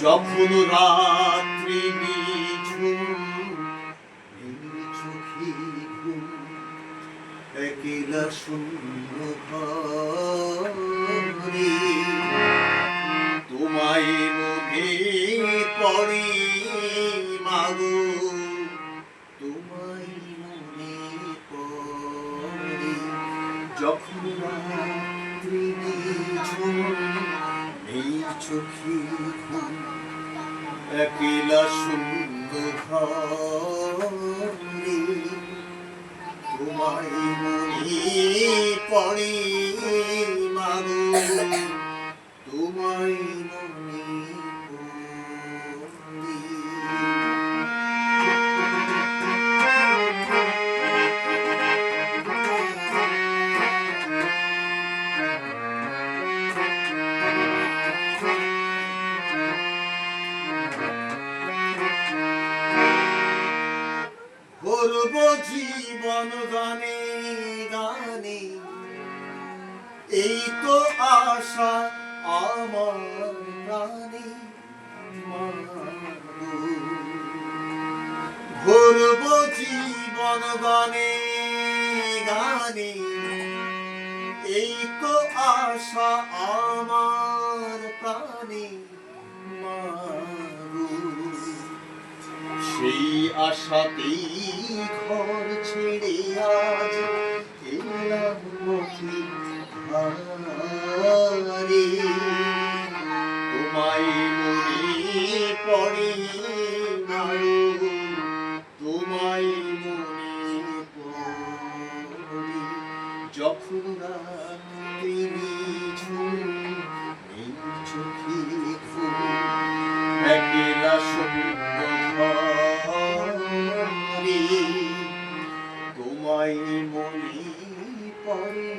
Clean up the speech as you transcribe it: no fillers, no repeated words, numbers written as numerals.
যখন রাত্রি নিঝুম চোখে ঘুম একলা শূন্য ঘরে তোমায় মনে পড়ে মাগো তোমায় মনে পড়ে যখন রাত্রি নিঝুম চোখে ঘুম একলা শূন্য ঘরে তোমায় মনে পড়ে মাগো তোমায় মনে করব জীবন গানে গানে এই তো আশা আমার প্রাণে করব জীবন গানে গানে এই তো আশা আমার প্রাণে সেই আশাতেই ঘর ছেড়ে আজ এলাম পথে ধারে তোমায় মনে পড়ে মাগো তোমায় মনে পড়ে যখন রাত্রি নিঝুম এই চোখে ঘুম একলা শূন্য ঘরে তোমায় মনে পড়ে।